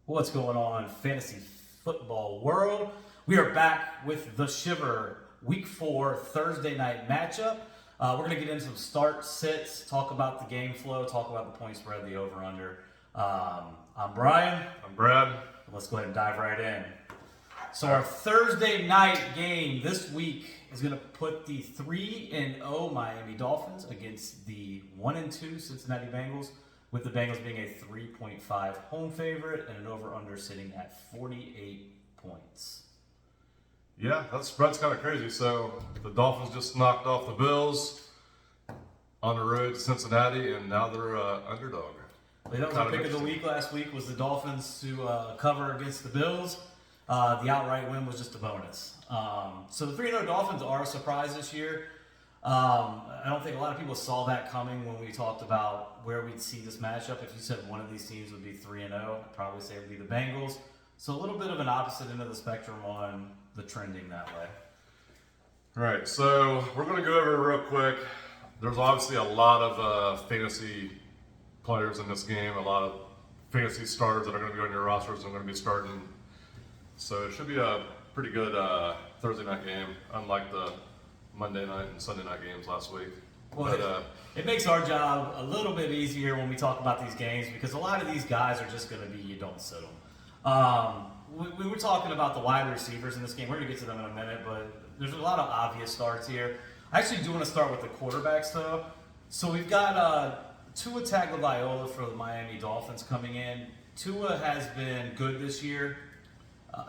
What's going on, fantasy football world? We are back with the Shiver Week 4 Thursday night matchup. We're going to get into some start sits, talk about the game flow, talk about the point spread, the over/under. I'm Brian. I'm Brad. Let's go ahead and dive right in. So our Thursday night game this week is going to put the 3-0 Miami Dolphins against the 1-2 Cincinnati Bengals, with the Bengals being a 3.5 home favorite and an over/under sitting at 48 points. Yeah, that spread's kind of crazy. So the Dolphins just knocked off the Bills on the road to Cincinnati, and now they're underdog. That was our pick of the week last week, was the Dolphins to cover against the Bills. The outright win was just a bonus. So the 3-0 Dolphins are a surprise this year. I don't think a lot of people saw that coming when we talked about where we'd see this matchup. If you said one of these teams would be 3-0, I'd probably say it would be the Bengals. So a little bit of an opposite end of the spectrum on the trending that way. All right, so we're going to go over it real quick. There's obviously a lot of fantasy players in this game, a lot of fantasy stars that are going to be on your rosters and are going to be starting. So it should be a pretty good Thursday night game, unlike the Monday night and Sunday night games last week. Well, but, it makes our job a little bit easier when we talk about these games, because a lot of these guys are just going to be you don't sit them. We were talking about the wide receivers in this game. We're going to get to them in a minute, but there's a lot of obvious starts here. I actually do want to start with the quarterbacks, though. So we've got Tua Tagovailoa for the Miami Dolphins coming in. Tua has been good this year.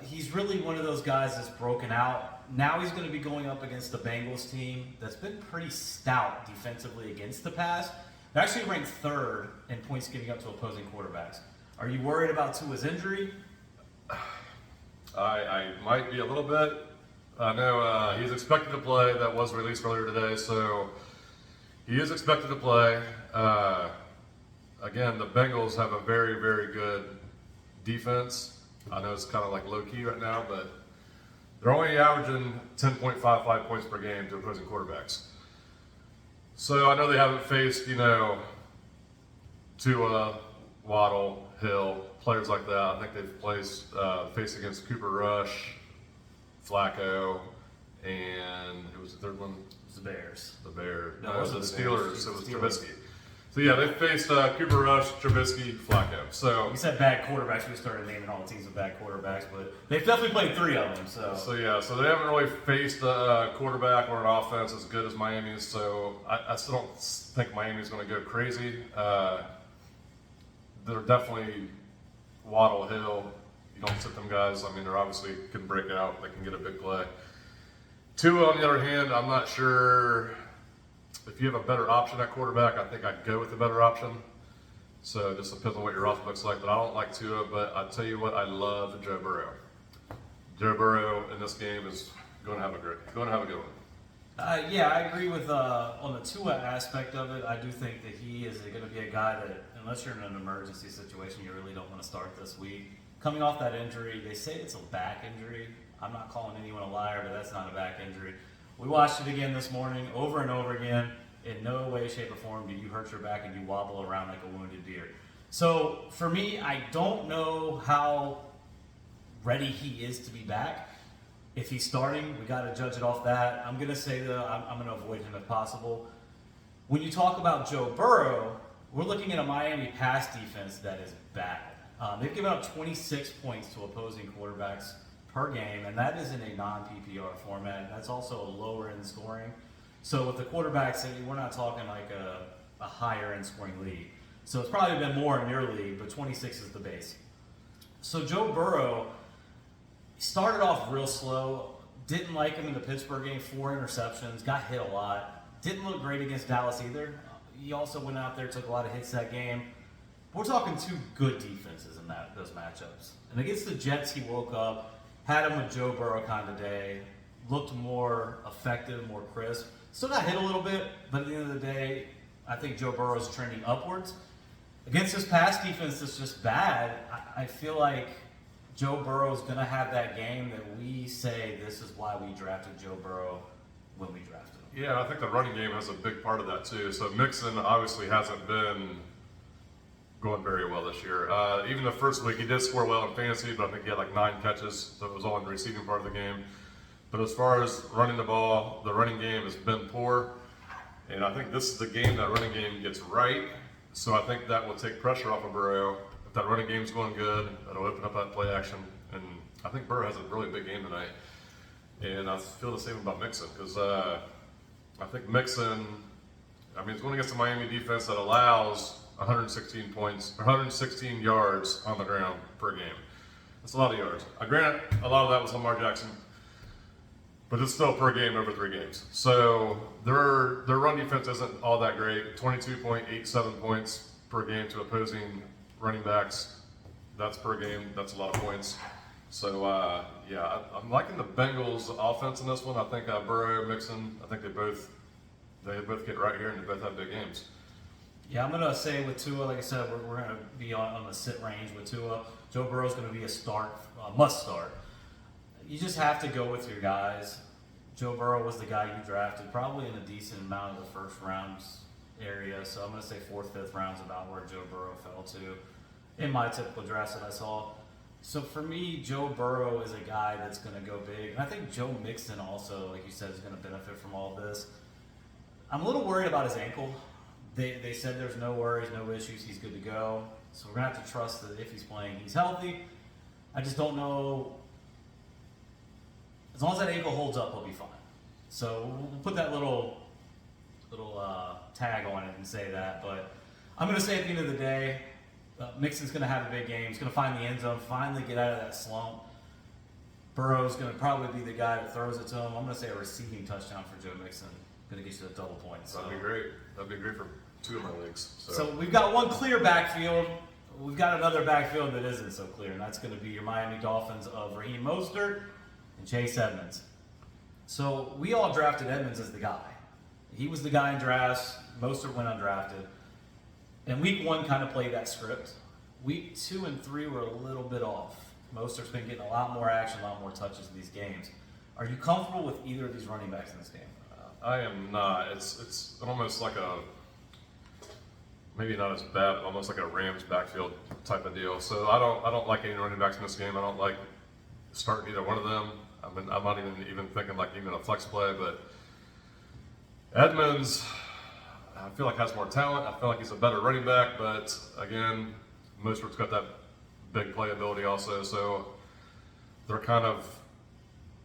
He's really one of those guys that's broken out. Now he's going to be going up against the Bengals team that's been pretty stout defensively against the pass. They're actually ranked third in points giving up to opposing quarterbacks. Are you worried about Tua's injury? I might be a little bit. I know he's expected to play. That was released earlier today, so he is expected to play. Again, the Bengals have a very, very good defense. I know it's kind of like low-key right now, but they're only averaging 10.55 points per game to opposing quarterbacks. So I know they haven't faced, Tua, Waddle, Hill, players like that. I think they've faced against Cooper Rush, Flacco, and who was the third one? It was the Bears. The Bears. No, it was the Steelers. It was Trubisky. So yeah, they faced Cooper Rush, Trubisky, Flacco. So you said bad quarterbacks. We started naming all the teams with bad quarterbacks, but they've definitely played three of them. So they haven't really faced a quarterback or an offense as good as Miami's. So I still don't think Miami's going to go crazy. They're definitely Waddle, Hill. You don't sit them guys. I mean, they're obviously can break out. They can get a big play. Tua, on the other hand, I'm not sure. If you have a better option at quarterback, I think I'd go with the better option. So it just depends on what your roster looks like. But I don't like Tua, but I tell you what, I love Joe Burrow. Joe Burrow in this game is going to have a good one. Yeah, I agree with on the Tua aspect of it. I do think that he is going to be a guy that, unless you're in an emergency situation, you really don't want to start this week. Coming off that injury, they say it's a back injury. I'm not calling anyone a liar, but that's not a back injury. We watched it again this morning, over and over again. In no way, shape, or form do you hurt your back and you wobble around like a wounded deer. So for me, I don't know how ready he is to be back. If he's starting, we got to judge it off that. I'm going to say that I'm going to avoid him if possible. When you talk about Joe Burrow, we're looking at a Miami pass defense that is bad. They've given up 26 points to opposing quarterbacks per game, and that is in a non-PPR format. That's also a lower-end scoring. So with the quarterbacks, we're not talking like a higher-end scoring league. So it's probably been more in your league, but 26 is the base. So Joe Burrow started off real slow. Didn't like him in the Pittsburgh game, 4 interceptions, got hit a lot. Didn't look great against Dallas either. He also went out there, took a lot of hits that game. But we're talking two good defenses in those matchups. And against the Jets, he woke up, had him with Joe Burrow kind of day, looked more effective, more crisp. Still got hit a little bit, but at the end of the day, I think Joe Burrow is trending upwards. Against this pass defense that's just bad, I feel like Joe Burrow is going to have that game that we say this is why we drafted Joe Burrow when we drafted him. Yeah, I think the running game has a big part of that too. So Mixon obviously hasn't been going very well this year. Even the first week, he did score well in fantasy, but I think he had like 9 catches, so it was all in the receiving part of the game. But as far as running the ball, the running game has been poor, and I think this is the game that running game gets right. So I think that will take pressure off of Burrow. If that running game's going good, that'll open up that play action, and I think Burrow has a really big game tonight. And I feel the same about Mixon, because I think Mixon, he's going against the Miami defense that allows 116 points, or 116 yards on the ground per game. That's a lot of yards. Granted, a lot of that was Lamar Jackson, but it's still per game over 3 games. So their run defense isn't all that great. 22.87 points per game to opposing running backs. That's per game. That's a lot of points. So I'm liking the Bengals offense in this one. I think Burrow, Mixon, I think they both get right here, and they both have big games. Yeah, I'm going to say with Tua, like I said, we're going to be on the sit range with Tua. Joe Burrow's going to be a must start. You just have to go with your guys. Joe Burrow was the guy you drafted probably in a decent amount of the first rounds area. So I'm going to say 4th, 5th rounds about where Joe Burrow fell to in my typical drafts that I saw. So for me, Joe Burrow is a guy that's going to go big. And I think Joe Mixon also, like you said, is going to benefit from all of this. I'm a little worried about his ankle. They said there's no worries, no issues, he's good to go. So we're going to have to trust that if he's playing, he's healthy. I just don't know. As long as that ankle holds up, he'll be fine. So we'll put that little tag on it and say that. But I'm going to say at the end of the day, Mixon's going to have a big game. He's going to find the end zone, finally get out of that slump. Burrow's going to probably be the guy that throws it to him. I'm going to say a receiving touchdown for Joe Mixon. Going to get you a double point. So. That'd be great. That'd be great for 2 of my leagues. So we've got one clear backfield. We've got another backfield that isn't so clear, and that's going to be your Miami Dolphins of Raheem Mostert and Chase Edmonds. So we all drafted Edmonds as the guy. He was the guy in drafts. Mostert went undrafted. And week 1 kind of played that script. Week 2 and 3 were a little bit off. Mostert's been getting a lot more action, a lot more touches in these games. Are you comfortable with either of these running backs in this game? I am not. It's almost like maybe not as bad, but almost like a Rams backfield type of deal. So I don't like any running backs in this game. I don't like starting either one of them. I'm not even thinking like even a flex play, but Edmonds, I feel like has more talent. I feel like he's a better running back, but again, Mostert's got that big playability also. So they're kind of,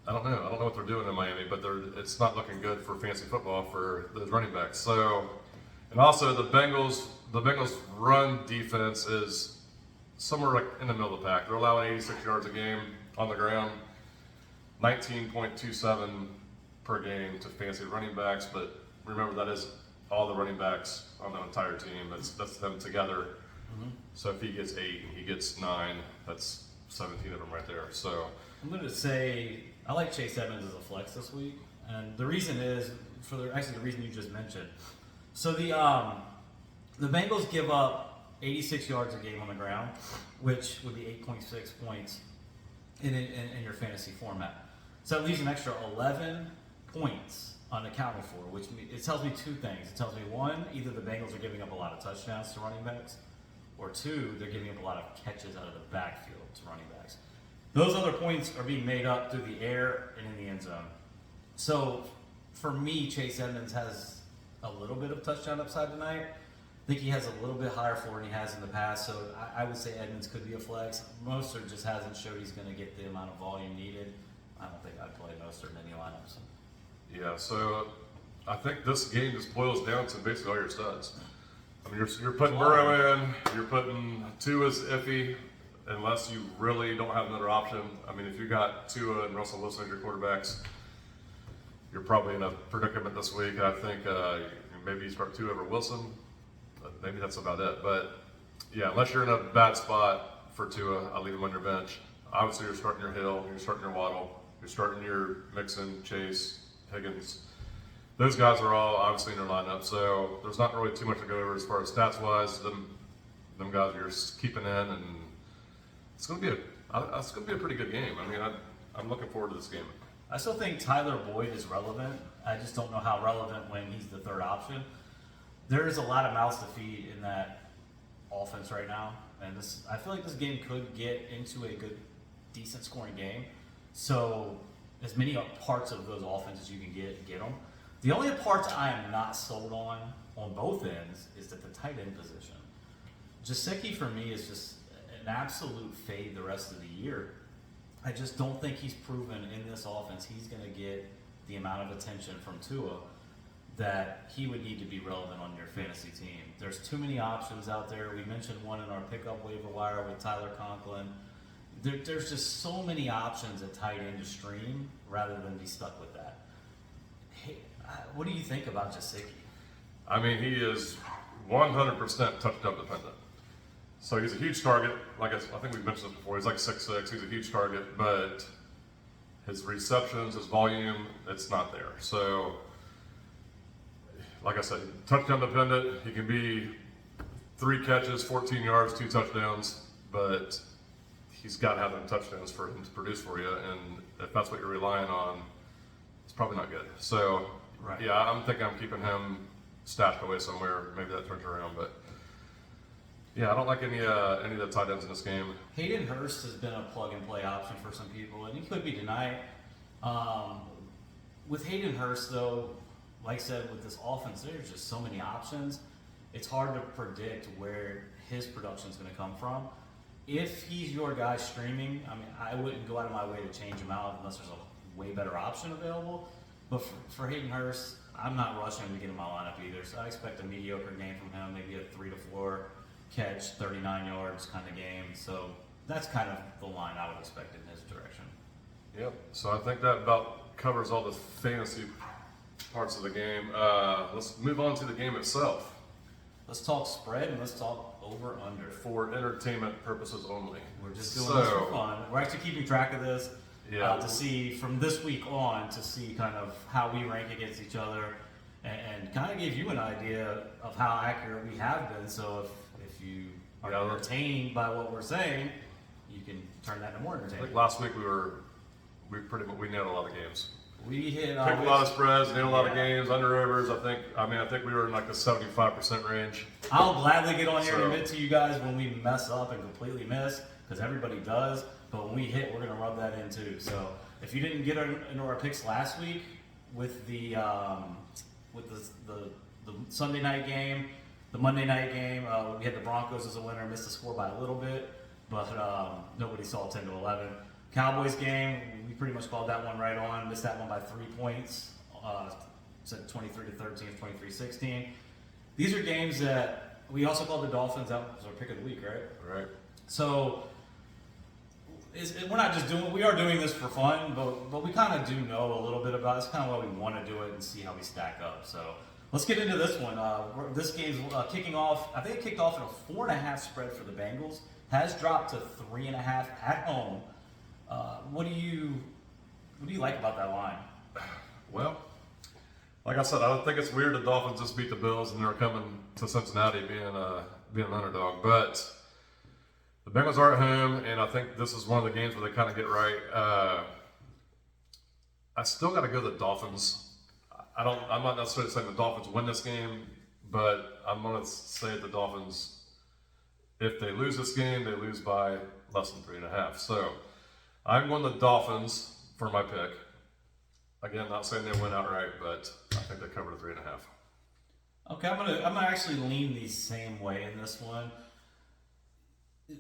I don't know what they're doing in Miami, but it's not looking good for fantasy football for those running backs. So, and also the Bengals run defense is somewhere like in the middle of the pack. They're allowing 86 yards a game on the ground, 19.27 per game to fantasy running backs. But remember, that is all the running backs on the entire team. That's them together. Mm-hmm. So if he gets 8 and he gets 9, that's 17 of them right there. So I'm going to say I like Chase Edmonds as a flex this week, and the reason is the reason you just mentioned. So the Bengals give up 86 yards a game on the ground, which would be 8.6 points in your fantasy format. So that leaves an extra 11 points unaccounted for, which it tells me 2 things. It tells me 1, either the Bengals are giving up a lot of touchdowns to running backs, or 2, they're giving up a lot of catches out of the backfield to running backs. Those other points are being made up through the air and in the end zone. So for me, Chase Edmonds has a little bit of touchdown upside tonight. I think he has a little bit higher floor than he has in the past, so I would say Edmonds could be a flex. Mostert just hasn't showed he's going to get the amount of volume needed. I don't think I'd play Mostert in any lineups. Yeah, so I think this game just boils down to basically all your studs. I mean, you're putting Burrow in, you're putting Tua's iffy, unless you really don't have another option. I mean, if you got Tua and Russell Wilson as your quarterbacks, you're probably in a predicament this week. I think maybe you start Tua over Wilson. Maybe that's about it. But yeah, unless you're in a bad spot for Tua, I'll leave him on your bench. Obviously, you're starting your Hill, you're starting your Waddle, you're starting your Mixon, Chase, Higgins. Those guys are all obviously in your lineup, so there's not really too much to go over as far as stats wise. Them guys you're keeping in, and it's going to be a pretty good game. I mean, I'm looking forward to this game. I still think Tyler Boyd is relevant. I just don't know how relevant when he's the third option. There is a lot of mouths to feed in that offense right now, and I feel like this game could get into a good, decent scoring game. So as many parts of those offenses you can get them. The only parts I am not sold on both ends is that the tight end position. Gesicki for me is just an absolute fade the rest of the year. I just don't think he's proven in this offense he's going to get the amount of attention from Tua that he would need to be relevant on your fantasy team. There's too many options out there. We mentioned one in our pickup waiver wire with Tyler Conklin. There's just so many options at tight end to stream rather than be stuck with that. Hey, what do you think about Gesicki? I mean, he is 100% touchdown dependent. So he's a huge target. Like I think we've mentioned this before. He's like 6'6". He's a huge target, but his receptions, his volume, it's not there. So, like I said, touchdown dependent. He can be 3 catches, 14 yards, 2 touchdowns, but he's got to have them touchdowns for him to produce for you. And if that's what you're relying on, it's probably not good. So, right. Yeah, I'm thinking I'm keeping him stashed away somewhere. Maybe that turns around, but. Yeah, I don't like any of the tight ends in this game. Hayden Hurst has been a plug-and-play option for some people, and he could be tonight. With Hayden Hurst, though, like I said, with this offense, there's just so many options. It's hard to predict where his production is going to come from. If he's your guy streaming, I mean, I wouldn't go out of my way to change him out unless there's a way better option available. But for Hayden Hurst, I'm not rushing to get in my lineup either, so I expect a mediocre game from him, maybe a 3 to 4 catch, 39 yards kind of game. So that's kind of the line I would expect in his direction. Yep. So I think that about covers all the fantasy parts of the game. Let's move on to the game itself. Let's talk spread and let's talk over/under. For entertainment purposes only. We're just doing this for fun. We're actually keeping track of this to see from this week on to see kind of how we rank against each other and kind of give you an idea of how accurate we have been. So if you are entertained by what we're saying, you can turn that into more entertaining. Like last week, we nailed a lot of games. We hit picked a lot of spreads, nailed a lot of games, under overs. I think we were in like the 75% range. I'll gladly get on here and admit to you guys when we mess up and completely miss, because everybody does. But when we hit, we're gonna rub that in too. So if you didn't get into our picks last week with the Sunday night game. The Monday night game, we had the Broncos as a winner, missed the score by a little bit, but nobody saw 10 to 11. Cowboys game, we pretty much called that one right on, missed that one by 3 points, said 23 to 13, 23-16. These are games that we also called the Dolphins. That was our pick of the week, right? Right. So we're not just we are doing this for fun, but we kind of do know a little bit about it. It's kind of why we want to do it and see how we stack up. So let's get into this one. This game's kicking off. I think it kicked off at a 4.5 spread for the Bengals. Has dropped to 3.5 at home. What do you like about that line? Well, like I said, I don't think it's weird the Dolphins just beat the Bills and they're coming to Cincinnati being an underdog. But the Bengals are at home, and I think this is one of the games where they kind of get right. I still got to go the Dolphins. I'm not necessarily saying the Dolphins win this game, but I'm going to say the Dolphins, if they lose this game, they lose by less than 3.5. So I'm going the Dolphins for my pick. Again, not saying they win outright, but I think they cover the 3.5. Okay, I'm gonna actually lean the same way in this one.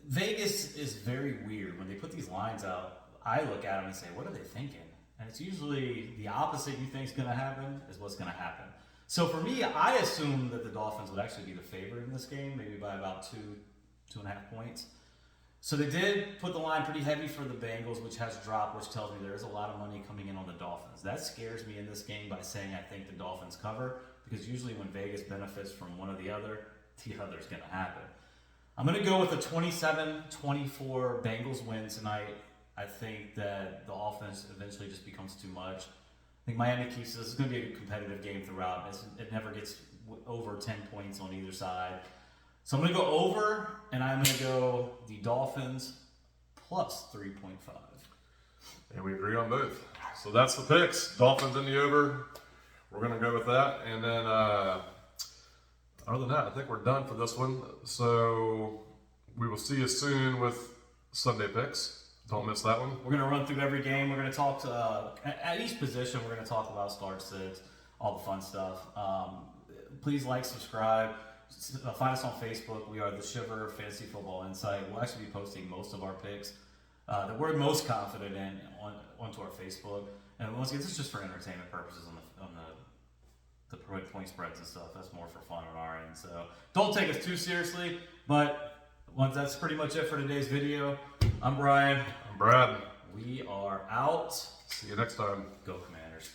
Vegas is very weird. When they put these lines out, I look at them and say, what are they thinking? And it's usually the opposite you think is going to happen is what's going to happen. So for me, I assume that the Dolphins would actually be the favorite in this game, maybe by about 2.5 points. So they did put the line pretty heavy for the Bengals, which has dropped, which tells me there is a lot of money coming in on the Dolphins. That scares me in this game by saying I think the Dolphins cover, because usually when Vegas benefits from one or the other's going to happen. I'm going to go with a 27-24 Bengals win tonight. I think that the offense eventually just becomes too much. I think Miami keeps this. It's going to be a competitive game throughout. It never gets over 10 points on either side. So I'm going to go over, and I'm going to go the Dolphins plus 3.5. And we agree on both. So that's the picks. Dolphins in the over. We're going to go with that. And then other than that, I think we're done for this one. So we will see you soon with Sunday picks. Don't miss that one. We're going to run through every game. We're going to talk at each position. We're going to talk about start sits, all the fun stuff. Please like, subscribe. Find us on Facebook. We are the Shiver Fantasy Football Insight. We'll actually be posting most of our picks that we're most confident in onto our Facebook. And once again, this is just for entertainment purposes on the point spreads and stuff. That's more for fun on our end. So don't take us too seriously. But that's pretty much it for today's video. I'm Brian. I'm Brad. We are out. See you next time. Go Commanders.